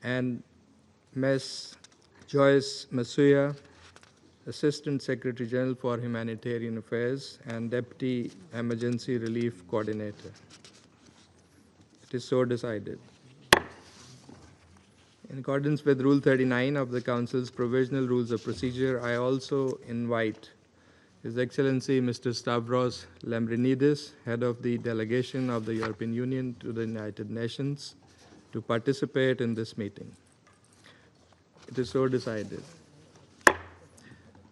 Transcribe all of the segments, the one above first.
and Ms. Joyce Masuya, Assistant Secretary General for Humanitarian Affairs and Deputy Emergency Relief Coordinator. It is so decided. In accordance with Rule 39 of the Council's Provisional Rules of Procedure, I also invite His Excellency Mr. Stavros Lambrinidis, Head of the Delegation of the European Union to the United Nations, to participate in this meeting. It is so decided.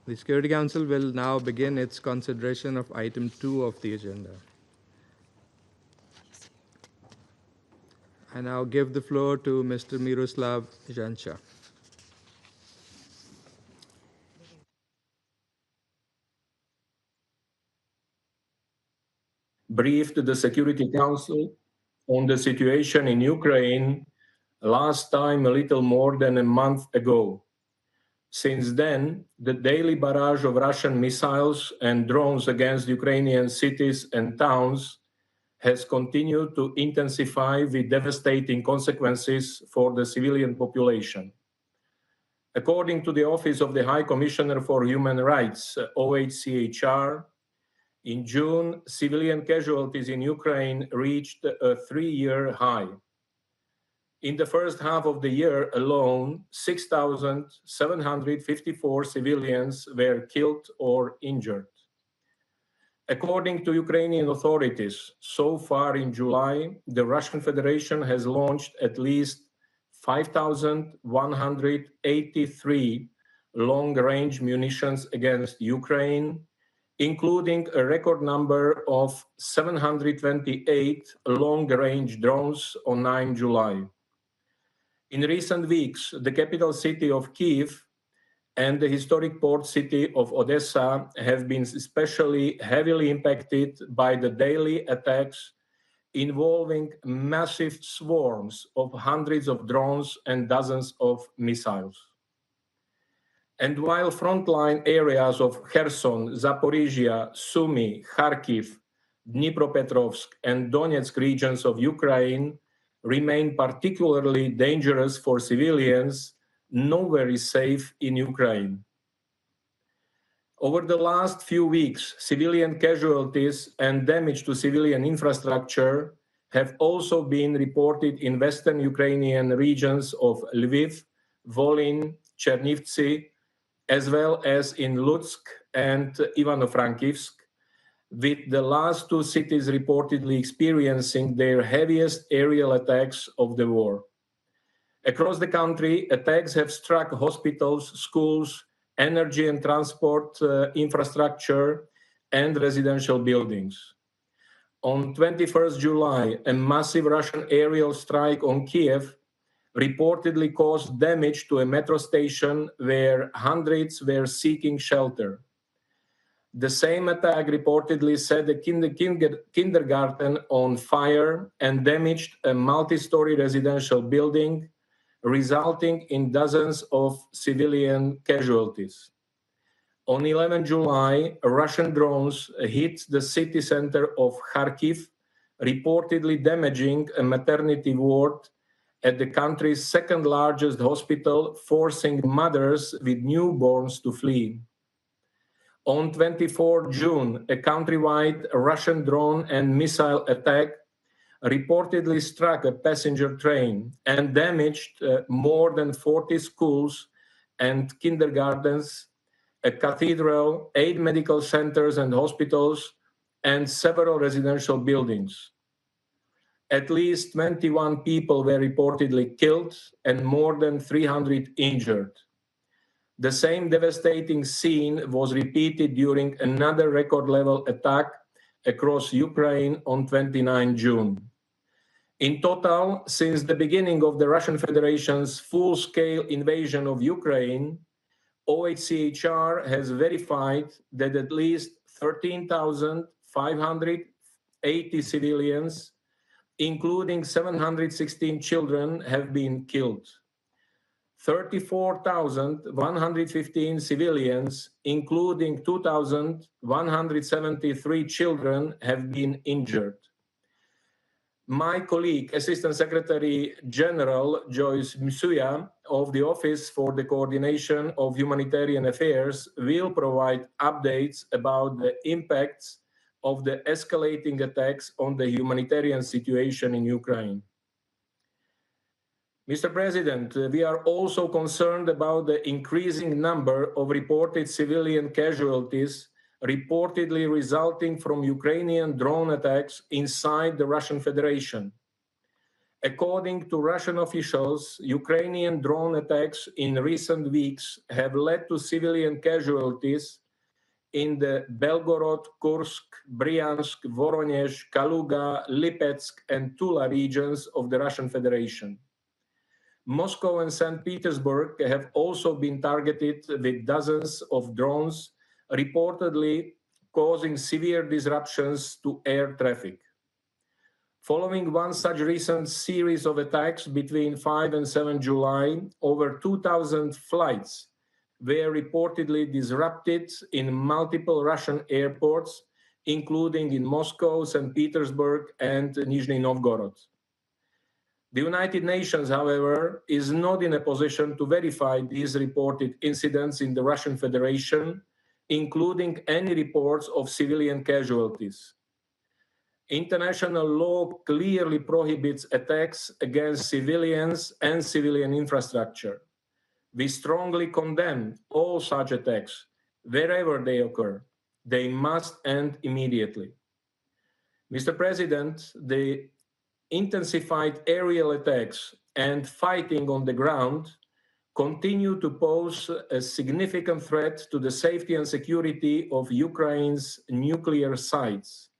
The Security Council will now begin its consideration of item 2 of the agenda. I now give the floor to Mr. Miroslav Jenča. Briefed the Security Council on the situation in Ukraine last time a little more than a month ago. Since then, the daily barrage of Russian missiles and drones against Ukrainian cities and towns has continued to intensify with devastating consequences for the civilian population. According to the Office of the High Commissioner for Human Rights, OCHA, in June, civilian casualties in Ukraine reached a 3-year high. In the first half of the year alone, 6,754 civilians were killed or injured. According to Ukrainian authorities, so far in July, the Russian Federation has launched at least 5,183 long-range munitions against Ukraine, including a record number of 728 long-range drones on 9 July. In recent weeks, the capital city of Kyiv and the historic port city of Odessa have been especially heavily impacted by the daily attacks involving massive swarms of hundreds of drones and dozens of missiles. And while frontline areas of Kherson, Zaporizhia, Sumy, Kharkiv, Dnipropetrovsk, and Donetsk regions of Ukraine remain particularly dangerous for civilians, nowhere is safe in Ukraine. Over the last few weeks, civilian casualties and damage to civilian infrastructure have also been reported in western Ukrainian regions of Lviv, Volyn, Chernivtsi, as well as in Lutsk and Ivano-Frankivsk, with the last two cities reportedly experiencing their heaviest aerial attacks of the war. Across the country, attacks have struck hospitals, schools, energy and transport infrastructure, and residential buildings. On 21st July, a massive Russian aerial strike on Kyiv reportedly caused damage to a metro station where hundreds were seeking shelter. The same attack reportedly set a kindergarten on fire and damaged a multi-story residential building, resulting in dozens of civilian casualties. On 11 July, Russian drones hit the city center of Kharkiv, reportedly damaging a maternity ward at the country's second largest hospital, forcing mothers with newborns to flee. On 24 June, a countrywide Russian drone and missile attack reportedly struck a passenger train and damaged more than 40 schools and kindergartens, a cathedral, 8 medical centers and hospitals, and several residential buildings. At least 21 people were reportedly killed and more than 300 injured. The same devastating scene was repeated during another record-level attack across Ukraine on 29 June. In total, since the beginning of the Russian Federation's full-scale invasion of Ukraine, OCHR has verified that at least 13,580 civilians, including 716 children, have been killed. 34,115 civilians, including 2,173 children, have been injured. My colleague, Assistant Secretary General Joyce Msuya of the Office for the Coordination of Humanitarian Affairs will provide updates about the impacts of the escalating attacks on the humanitarian situation in Ukraine. Mr. President, we are also concerned about the increasing number of reported civilian casualties reportedly resulting from Ukrainian drone attacks inside the Russian Federation. According to Russian officials, Ukrainian drone attacks in recent weeks have led to civilian casualties in the Belgorod, Kursk, Bryansk, Voronezh, Kaluga, Lipetsk, and Tula regions of the Russian Federation. Moscow and St. Petersburg have also been targeted with dozens of drones, reportedly causing severe disruptions to air traffic. Following one such recent series of attacks between 5 and 7 July, over 2,000 flights were reportedly disrupted in multiple Russian airports, including in Moscow, St. Petersburg, and Nizhny Novgorod. The United Nations, however, is not in a position to verify these reported incidents in the Russian Federation, including any reports of civilian casualties. International law clearly prohibits attacks against civilians and civilian infrastructure. We strongly condemn all such attacks, wherever they occur. They must end immediately. Mr. President, the intensified aerial attacks and fighting on the ground continue to pose a significant threat to the safety and security of Ukraine's nuclear sites.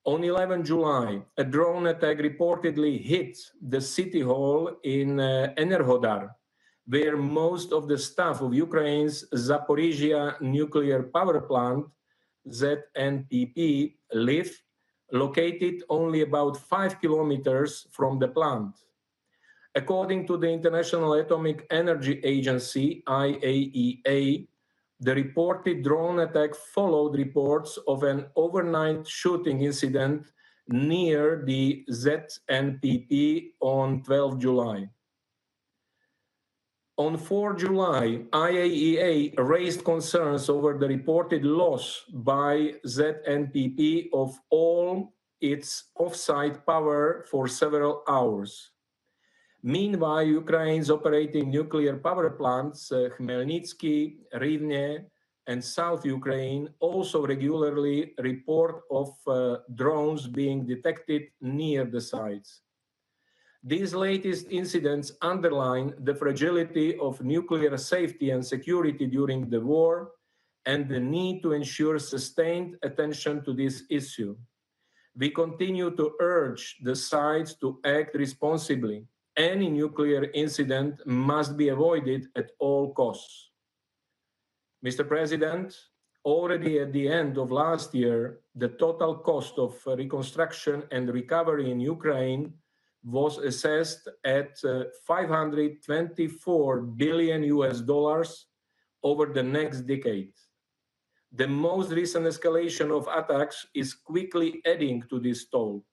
On 11 July, a drone attack reportedly hit the city hall in Enerhodar, where most of the staff of Ukraine's Zaporizhia nuclear power plant, ZNPP, live, located only about 5 kilometers from the plant. According to the International Atomic Energy Agency, IAEA, the reported drone attack followed reports of an overnight shooting incident near the ZNPP on 12 July. On 4 July, IAEA raised concerns over the reported loss by ZNPP of all its off-site power for several hours. Meanwhile, Ukraine's operating nuclear power plants, Khmelnytsky, Rivne, and South Ukraine, also regularly report of drones being detected near the sites. These latest incidents underline the fragility of nuclear safety and security during the war and the need to ensure sustained attention to this issue. We continue to urge the sides to act responsibly. Any nuclear incident must be avoided at all costs. Mr. President, already at the end of last year, the total cost of reconstruction and recovery in Ukraine was assessed at $524 billion over the next decade. The most recent escalation of attacks is quickly adding to this toll.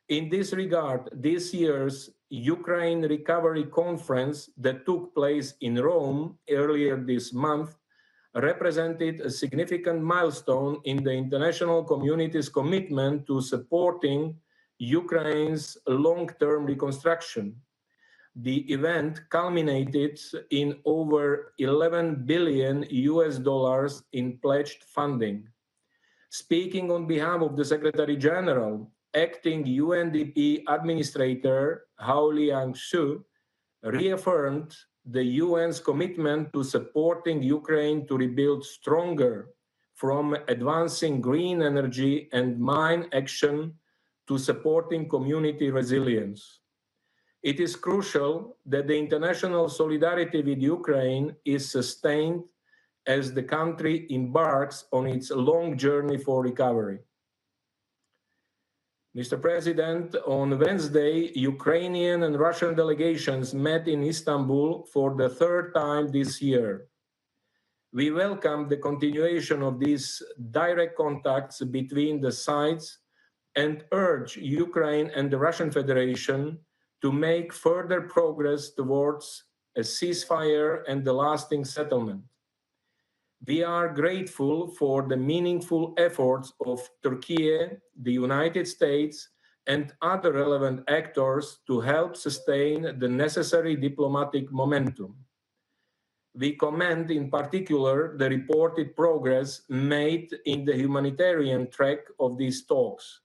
In this regard, this year's Ukraine Recovery Conference that took place in Rome earlier this month represented a significant milestone in the international community's commitment to supporting Ukraine's long-term reconstruction. The event culminated in over $11 billion in pledged funding. Speaking on behalf of the Secretary General, acting UNDP Administrator Hao Liang-shu reaffirmed the UN's commitment to supporting Ukraine to rebuild stronger, from advancing green energy and mine action to supporting community resilience. It is crucial that the international solidarity with Ukraine is sustained as the country embarks on its long journey for recovery. Mr. President, on Wednesday, Ukrainian and Russian delegations met in Istanbul for the third time this year. We welcome the continuation of these direct contacts between the sides and urge Ukraine and the Russian Federation to make further progress towards a ceasefire and a lasting settlement. We are grateful for the meaningful efforts of Turkey, the United States, and other relevant actors to help sustain the necessary diplomatic momentum. We commend in particular the reported progress made in the humanitarian track of these talks,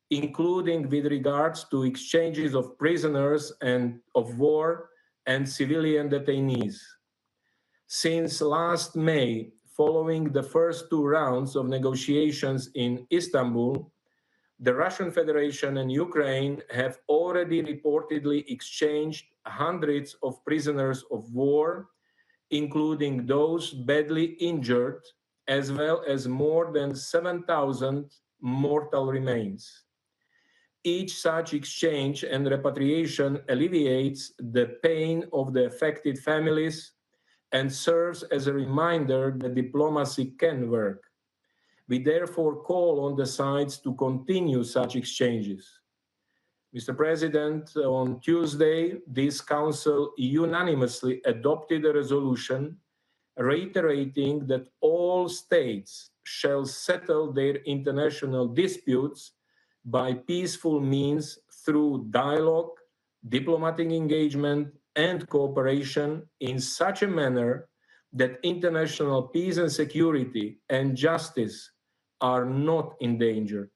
including with regards to exchanges of prisoners and of war and civilian detainees. Since last May, following the first two rounds of negotiations in Istanbul, the Russian Federation and Ukraine have already reportedly exchanged hundreds of prisoners of war, including those badly injured, as well as more than 7,000 mortal remains. Each such exchange and repatriation alleviates the pain of the affected families and serves as a reminder that diplomacy can work. We therefore call on the sides to continue such exchanges. Mr. President, on Tuesday, this Council unanimously adopted a resolution reiterating that all states shall settle their international disputes by peaceful means through dialogue, diplomatic engagement, and cooperation in such a manner that international peace and security and justice are not endangered.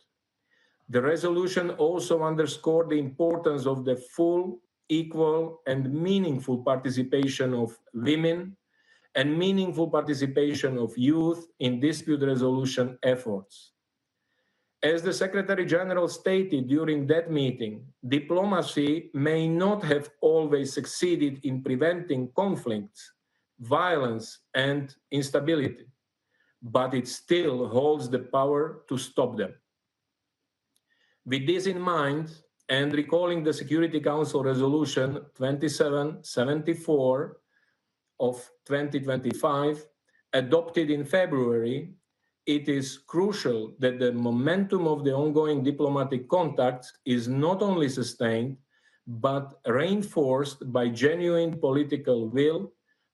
The resolution also underscored the importance of the full, equal, and meaningful participation of women and meaningful participation of youth in dispute resolution efforts. As the Secretary General stated during that meeting, diplomacy may not have always succeeded in preventing conflicts, violence, and instability, but it still holds the power to stop them. With this in mind, and recalling the Security Council Resolution 2774 of 2025, adopted in February, it is crucial that the momentum of the ongoing diplomatic contacts is not only sustained, but reinforced by genuine political will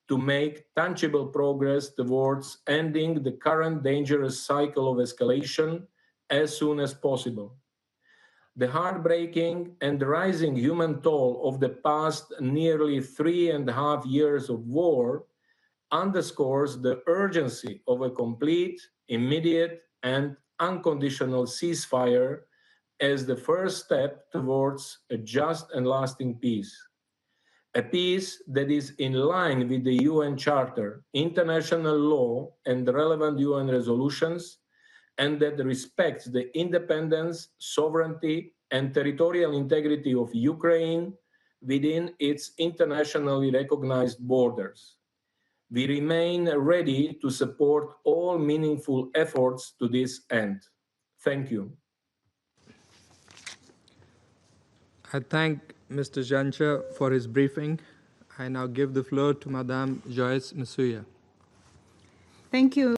to make tangible progress towards ending the current dangerous cycle of escalation as soon as possible. The heartbreaking and rising human toll of the past nearly 3.5 years of war underscores the urgency of a complete, immediate, and unconditional ceasefire as the first step towards a just and lasting peace. A peace that is in line with the UN Charter, international law, and the relevant UN resolutions, and that respects the independence, sovereignty, and territorial integrity of Ukraine within its internationally recognized borders. We remain ready to support all meaningful efforts to this end. Thank you. I thank Mr. Jenča for his briefing. I now give the floor to Madame Joyce Msuya. Thank you.